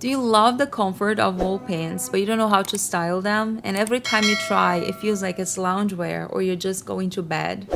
Do you love the comfort of wool pants, but you don't know how to style them? And every time you try, it feels like it's loungewear or you're just going to bed?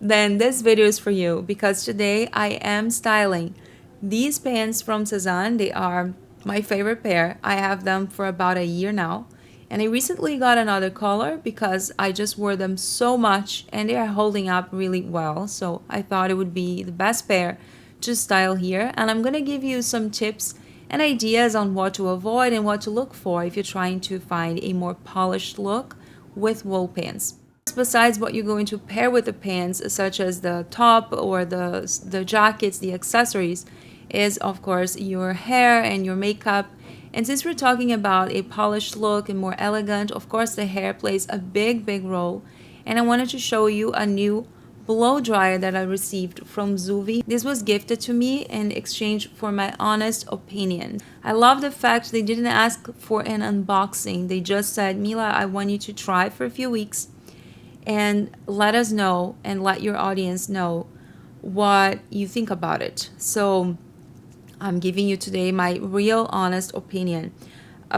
Then this video is for you because today I am styling these pants from SEZANE. They are my favorite pair. I have them for about a year now. And I recently got another color because I just wore them so much and they are holding up really well. So I thought it would be the best pair to style here. And I'm going to give you some tips and ideas on what to avoid and what to look for if you're trying to find a more polished look with wool pants. Besides what you're going to pair with the pants, such as the top or the jackets, the accessories, is of course your hair and your makeup. And since we're talking about a polished look and more elegant, of course the hair plays a big role. And I wanted to show you a new blow dryer that I received from ZUVI. This was gifted to me in exchange for my honest opinion. I love the fact they didn't ask for an unboxing. They just said, Mila, I want you to try for a few weeks and let us know and let your audience know what you think about it. So I'm giving you today my real honest opinion.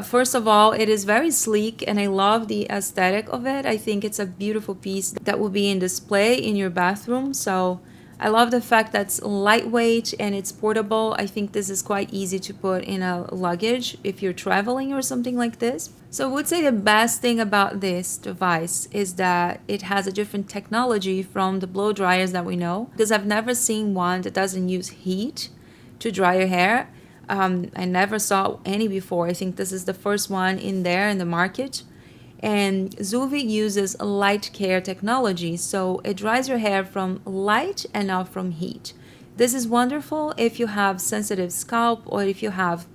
First of all, it is very sleek and I love the aesthetic of it. I think it's a beautiful piece that will be in display in your bathroom. So I love the fact that it's lightweight and it's portable. I think this is quite easy to put in a luggage if you're traveling or something like this. So I would say the best thing about this device is that it has a different technology from the blow dryers that we know, because I've never seen one that doesn't use heat to dry your hair. I never saw any before. I think this is the first one in there in the market. And ZUVI uses light care technology, so it dries your hair from light and not from heat. This is wonderful if you have sensitive scalp or if you have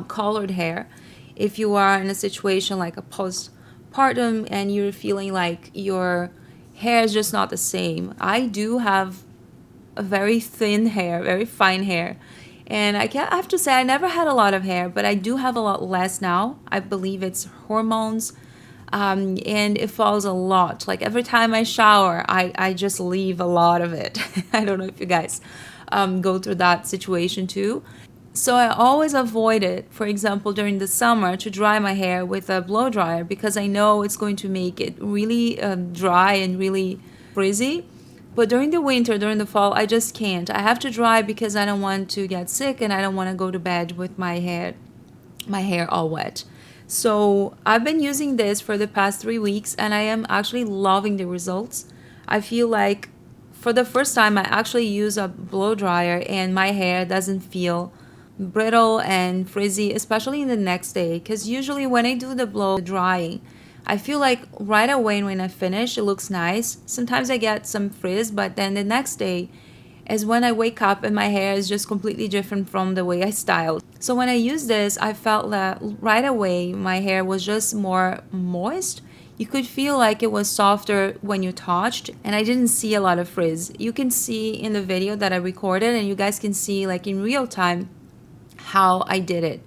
colored hair. If you are in a situation like a postpartum and you're feeling like your hair is just not the same. I do have a very thin hair, very fine hair. And I have to say I never had a lot of hair, but I do have a lot less now. I believe it's hormones. And it falls a lot. Like every time I shower, I just leave a lot of it. I don't know if you guys go through that situation too. So I always avoid it, for example, during the summer to dry my hair with a blow dryer because I know it's going to make it really dry and really frizzy. But during the winter, during the fall, I just can't. I have to dry because I don't want to get sick and I don't want to go to bed with my hair all wet. So I've been using this for the past 3 weeks and I am actually loving the results. I feel like for the first time I actually use a blow dryer and my hair doesn't feel brittle and frizzy, especially in the next day, because usually when I do the blow drying, I feel like right away when I finish it looks nice. Sometimes I get some frizz, but then the next day is when I wake up and my hair is just completely different from the way I styled. So when I used this, I felt that right away my hair was just more moist. You could feel like it was softer when you touched, and I didn't see a lot of frizz. You can see in the video that I recorded, and you guys can see like in real time how I did it.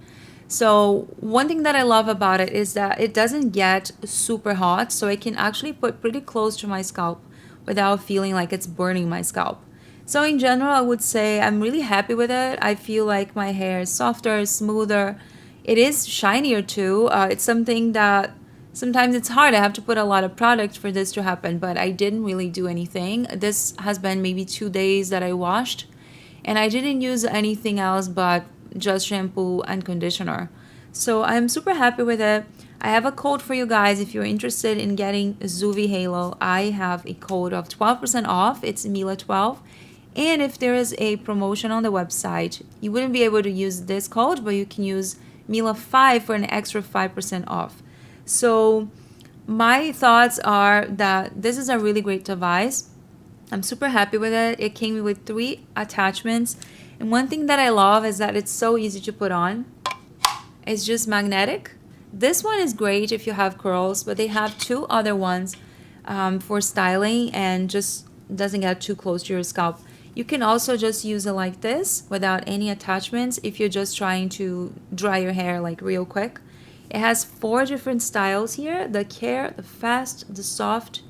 So one thing that I love about it is that it doesn't get super hot, so I can actually put pretty close to my scalp without feeling like it's burning my scalp. So in general, I would say I'm really happy with it. I feel like my hair is softer, smoother. It is shinier too. It's something that sometimes it's hard. I have to put a lot of product for this to happen, but I didn't really do anything. This has been maybe 2 days that I washed, and I didn't use anything else but just shampoo and conditioner. So I'm super happy with it. I have a code for you guys if you're interested in getting ZUVI Halo. I have a code of 12% off. It's Mila12. And if there is a promotion on the website, you wouldn't be able to use this code, but you can use Mila5 for an extra 5% off. So my thoughts are that this is a really great device. I'm super happy with it. It came with 3 attachments. And one thing that I love is that it's so easy to put on. It's just magnetic. This one is great if you have curls, but they have 2 other ones for styling and just doesn't get too close to your scalp. You can also just use it like this without any attachments if you're just trying to dry your hair like real quick. It has 4 different styles here: the care, the fast, the soft,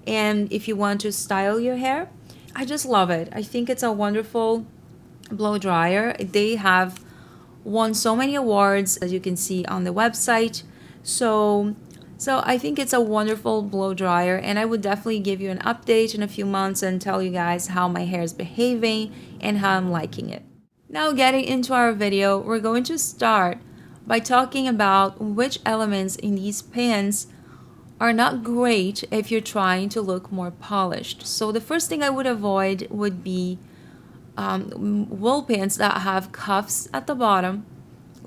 and if you want to style your hair. I just love it. I think it's a wonderful blow dryer. They have won so many awards, as you can see on the website. So I think it's a wonderful blow dryer, and I would definitely give you an update in a few months and tell you guys how my hair is behaving and how I'm liking it. Now getting into our video, we're going to start by talking about which elements in these pants are not great if you're trying to look more polished. So the first thing I would avoid would be wool pants that have cuffs at the bottom,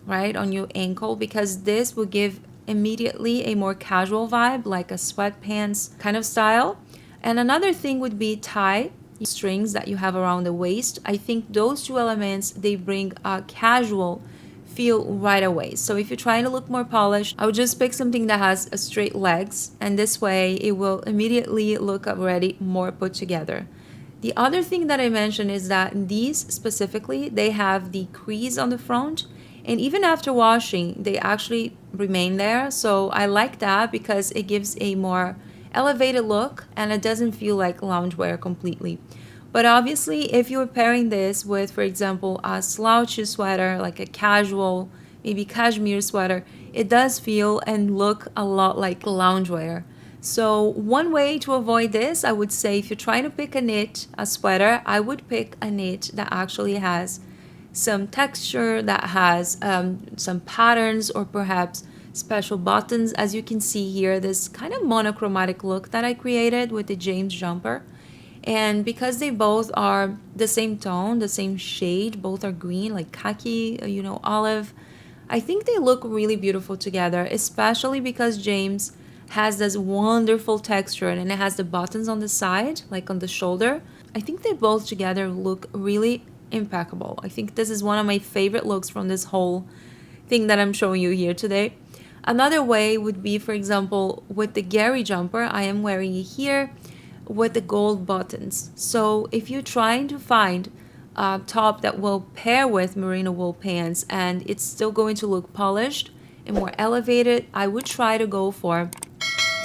right, on your ankle, because this will give immediately a more casual vibe, like a sweatpants kind of style. And another thing would be tie strings that you have around the waist. I think those two elements, they bring a casual feel right away. So if you're trying to look more polished, I would just pick something that has a straight legs, and this way it will immediately look already more put together. The other thing that I mentioned is that these specifically, they have the crease on the front, and even after washing, they actually remain there. So I like that because it gives a more elevated look and it doesn't feel like loungewear completely. But obviously, if you're pairing this with, for example, a slouchy sweater, like a casual, maybe cashmere sweater, it does feel and look a lot like loungewear. So one way to avoid this, I would say, if you're trying to pick a sweater, I would pick a knit that actually has some texture, that has some patterns, or perhaps special buttons. As you can see here, this kind of monochromatic look that I created with the James jumper. And because they both are the same tone, the same shade, both are green, like khaki, olive, I think they look really beautiful together, especially because James has this wonderful texture and it has the buttons on the side, like on the shoulder. I think they both together look really impeccable. I think this is one of my favorite looks from this whole thing that I'm showing you here today. Another way would be, for example, with the Gary jumper, I am wearing it here with the gold buttons. So if you're trying to find a top that will pair with merino wool pants and it's still going to look polished and more elevated, I would try to go for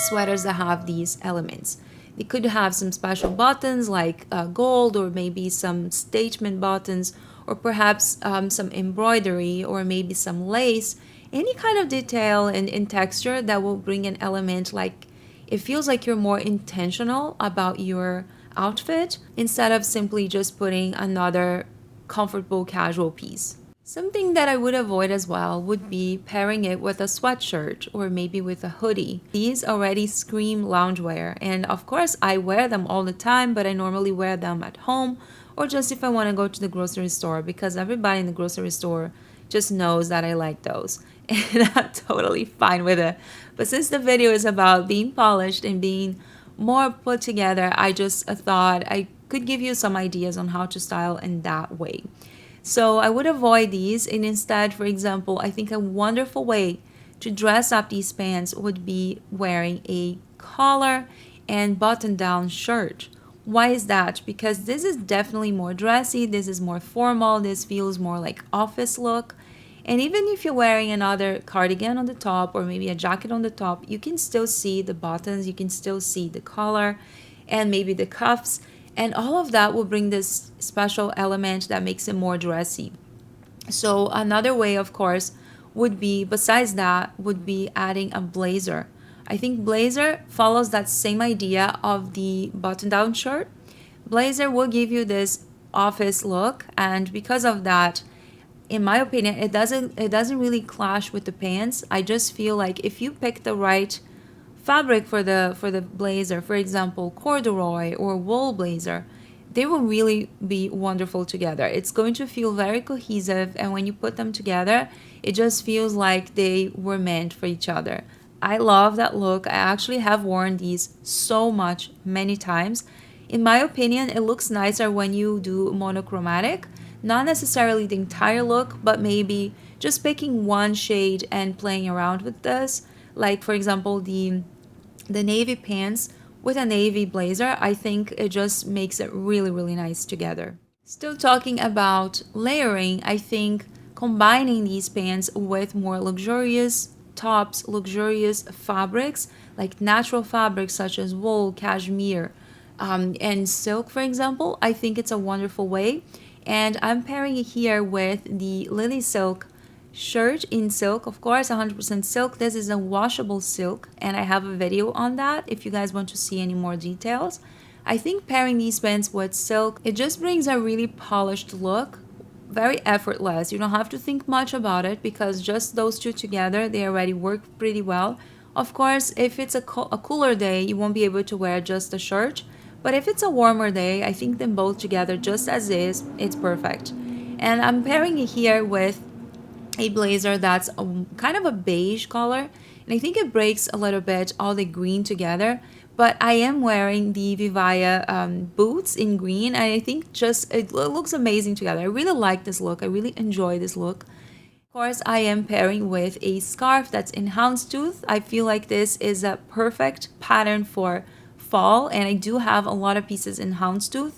sweaters that have these elements. They could have some special buttons like gold, or maybe some statement buttons, or perhaps some embroidery, or maybe some lace, any kind of detail and texture that will bring an element, like it feels like you're more intentional about your outfit instead of simply just putting another comfortable casual piece. Something that I would avoid as well would be pairing it with a sweatshirt or maybe with a hoodie. These already scream loungewear, and of course I wear them all the time, but I normally wear them at home or just if I want to go to the grocery store, because everybody in the grocery store just knows that I like those. And I'm totally fine with it. But since the video is about being polished and being more put together, I just thought I could give you some ideas on how to style in that way. So I would avoid these, and instead, for example, I think a wonderful way to dress up these pants would be wearing a collar and button-down shirt. Why is that? Because this is definitely more dressy, this is more formal, this feels more like office look. And even if you're wearing another cardigan on the top or maybe a jacket on the top, you can still see the buttons, you can still see the collar and maybe the cuffs, and all of that will bring this special element that makes it more dressy. So another way, of course, would be, besides that, would be adding a blazer. I think blazer follows that same idea of the button-down shirt. Blazer will give you this office look, and because of that, in my opinion, it doesn't really clash with the pants. I just feel like if you pick the right fabric for the blazer, for example, corduroy or wool blazer, they will really be wonderful together. It's going to feel very cohesive, and when you put them together, it just feels like they were meant for each other. I love that look. I actually have worn these so much, many times. In my opinion, it looks nicer when you do monochromatic. Not necessarily the entire look, but maybe just picking one shade and playing around with this. Like, for example, the navy pants with a navy blazer. I think it just makes it really, really nice together. Still talking about layering, I think combining these pants with more luxurious tops, luxurious fabrics, like natural fabrics such as wool, cashmere, and silk, for example, I think it's a wonderful way. And I'm pairing it here with the Lily Silk shirt in silk, of course, 100% silk. This is a washable silk, and I have a video on that if you guys want to see any more details. I think pairing these pants with silk, it just brings a really polished look, very effortless. You don't have to think much about it because just those two together, they already work pretty well. Of course, if it's a cooler day, you won't be able to wear just a shirt, but if it's a warmer day, I think them both together just as is, it's perfect. And I'm pairing it here with a blazer that's kind of a beige color, and I think it breaks a little bit all the green together. But I am wearing the Vivaia boots in green, and I think just it looks amazing together. I really like this look. I really enjoy this look. Of course, I am pairing with a scarf that's in houndstooth. I feel like this is a perfect pattern for fall, and I do have a lot of pieces in houndstooth.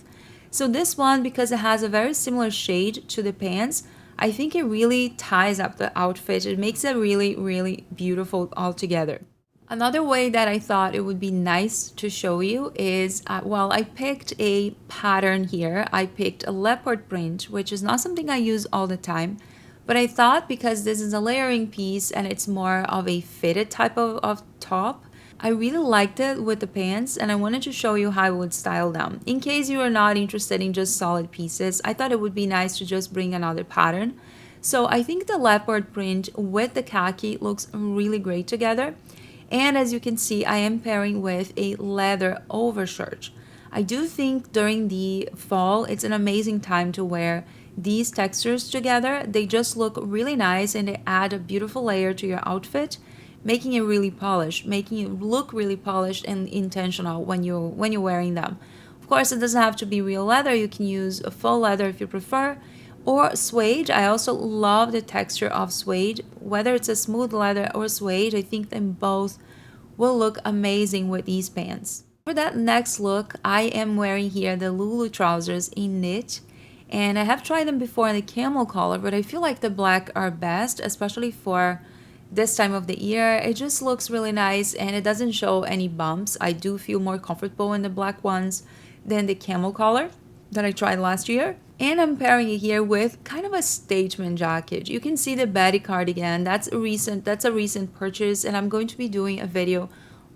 So this one, because it has a very similar shade to the pants, I think it really ties up the outfit. It makes it really, really beautiful altogether. Another way that I thought it would be nice to show you is, well, I picked a pattern here. I picked a leopard print, which is not something I use all the time. But I thought because this is a layering piece and it's more of a fitted type of top, I really liked it with the pants, and I wanted to show you how I would style them. In case you are not interested in just solid pieces, I thought it would be nice to just bring another pattern. So I think the leopard print with the khaki looks really great together. And as you can see, I am pairing with a leather overshirt. I do think during the fall, it's an amazing time to wear these textures together. They just look really nice and they add a beautiful layer to your outfit, making it really polished, making it look really polished and intentional when you're wearing them. Of course, it doesn't have to be real leather. You can use a faux leather if you prefer, or suede. I also love the texture of suede. Whether it's a smooth leather or suede, I think them both will look amazing with these pants. For that next look, I am wearing here the Loulou trousers in knit. And I have tried them before in the camel color, but I feel like the black are best, especially for this time of the year. It just looks really nice and it doesn't show any bumps. I do feel more comfortable in the black ones than the camel color that I tried last year. And I'm pairing it here with kind of a statement jacket. You can see the Betty cardigan. That's a recent purchase, and I'm going to be doing a video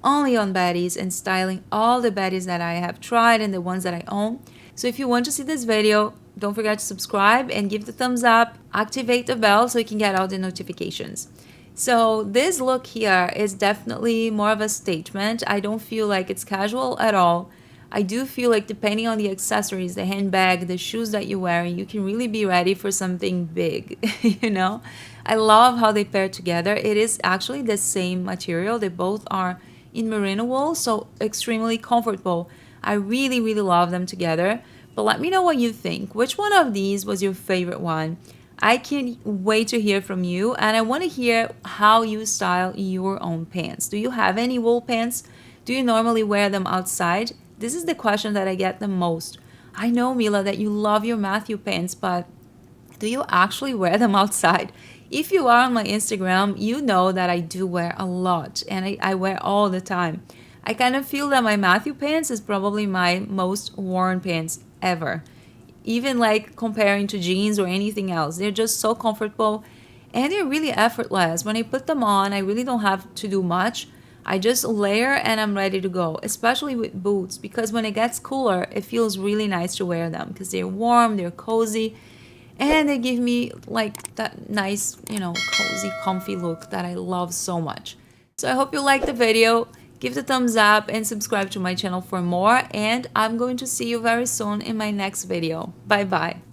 only on Betty's and styling all the Betty's that I have tried and the ones that I own. So if you want to see this video, don't forget to subscribe and give the thumbs up, activate the bell so you can get all the notifications. So this look here is definitely more of a statement. I don't feel like it's casual at all. I do feel like depending on the accessories, the handbag, the shoes that you're wearing, you can really be ready for something big, you know? I love how they pair together. It is actually the same material. They both are in merino wool, so extremely comfortable. I really, really love them together. But let me know what you think. Which one of these was your favorite one? I can't wait to hear from you, and I want to hear how you style your own pants. Do you have any wool pants? Do you normally wear them outside? This is the question that I get the most. I know, Mila, that you love your Matthew pants, but do you actually wear them outside? If you are on my Instagram, you know that I do wear a lot, and I wear all the time. I kind of feel that my Matthew pants is probably my most worn pants ever. Even like comparing to jeans or anything else. They're just so comfortable and they're really effortless. When I put them on, I really don't have to do much. I just layer and I'm ready to go, especially with boots, because when it gets cooler, it feels really nice to wear them because they're warm, they're cozy, and they give me like that nice, you know, cozy, comfy look that I love so much. So I hope you liked the video. Give the thumbs up and subscribe to my channel for more, and I'm going to see you very soon in my next video. Bye bye.